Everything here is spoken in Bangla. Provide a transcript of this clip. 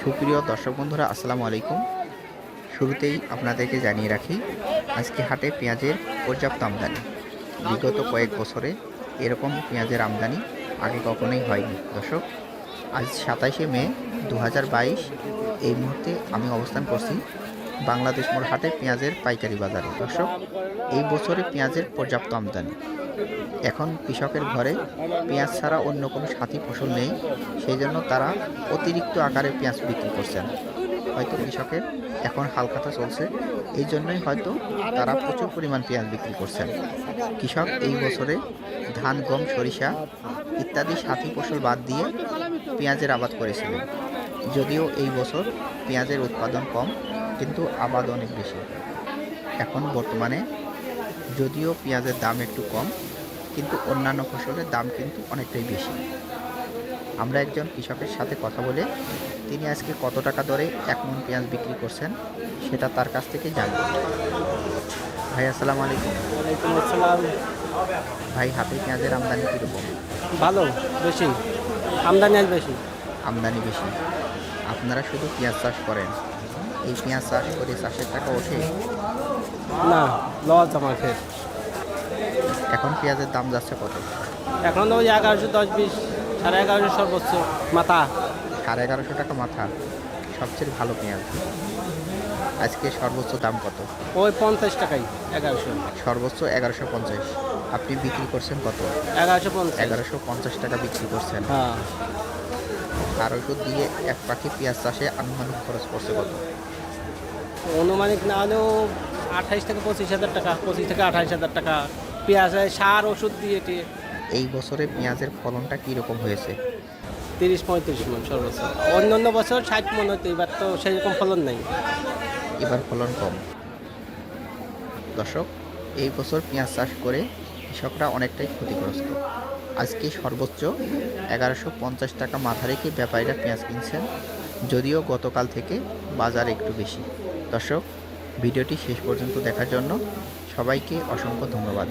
সুপ্রিয় দর্শক বন্ধুরা, আসসালামু আলাইকুম। শুরুতেই আপনাদেরকে জানিয়ে রাখি, আজকে হাটে পেঁয়াজের পর্যাপ্ত আমদানি। বিগত কয়েক বছরে এরকম পেঁয়াজের আমদানি আগে কখনোই হয়নি। দর্শক, আজ 27শে মে 2022, এই মুহূর্তে আমি অবস্থান করছি বাংলাদেশ মোড় হাটে পেঁয়াজের পাইকারি বাজারে। দর্শক, এই বছরে পেঁয়াজের পর্যাপ্ত আমদানি। এখন কৃষকের ঘরে পেঁয়াজ ছাড়া অন্য কোনো সাথী ফসল নেই, সেই জন্য তারা অতিরিক্ত আকারে পেঁয়াজ বিক্রি করছেন। হয়তো কৃষকের এখন হালখাতা চলছে, এই জন্যই হয়তো তারা প্রচুর পরিমাণ পেঁয়াজ বিক্রি করছেন। কৃষক এই বছরে ধান, গম, সরিষা ইত্যাদি সাথী ফসল বাদ দিয়ে পেঁয়াজের আবাদ করেছিলেন। যদিও এই বছর পেঁয়াজের উৎপাদন কম, কিন্তু আবাদ অনেক বেশি। এখন বর্তমানে যদিও পেঁয়াজের দাম একটু কম, কিন্তু অন্যান্য ফসলের দাম কিন্তু অনেকটাই বেশি। আমরা একজন কৃষকের সাথে কথা বলে তিনি আজকে কত টাকা দরে 1 মণ পেঁয়াজ বিক্রি করছেন সেটা তার কাছ থেকে জানব। ভাই, আসসালামু আলাইকুম। ওয়ালাইকুম আসসালাম। ভাই, হাতে পেঁয়াজের আমদানি কীরকম? ভালো, বেশি আমদানি আজ বেশি। আমদানি বেশি। আপনারা শুধু পেঁয়াজ চাষ করেন, এই পেঁয়াজ চাষ করে চাষের টাকা ওঠে? না, লস আমার খেয়ে। এখন পেঁয়াজের দাম যাচ্ছে কত? এখন তো ওই 1100, 10, 20, 1150 সর্বোচ্চ মাথা। 1150 টাকা মাথা, সবচেয়ে ভালো পেঁয়াজ। আজকে সর্বোচ্চ দাম কত? ওই 50 টাকাই, 1100। সর্বোচ্চ 1150। আপনি বিক্রি করছেন কত? 1150। 1150 টাকা বিক্রি করছেন। হ্যাঁ, আর ওষুধ দিয়ে এক পাখি পেঁয়াজ চাষে আনুমানিক খরচ পড়ছে কত? অনুমানিক না হলেও 28 থেকে 25,000 টাকা, 25 থেকে 28,000 টাকা। পেঁয়াজ সার ওষুধ দিয়ে এই বছরে পেঁয়াজের ফলনটা কীরকম হয়েছে? 30-35 মণ সর্বোচ্চ। অন্যান্য বছর 60 মণ হতো, এবার তো সেরকম ফলন নেই। এবার ফলন কম। দর্শক, এই বছর পেঁয়াজ চাষ করে কৃষকরা অনেকটাই ক্ষতিগ্রস্ত। আজকে সর্বোচ্চ 1150 টাকা মাথা রেখে ব্যাপারীরা পেঁয়াজ কিনছেন, যদিও গতকাল থেকে বাজার একটু বেশি। দর্শক, ভিডিওটি শেষ পর্যন্ত দেখার জন্য সবাইকে অসংখ্য ধন্যবাদ।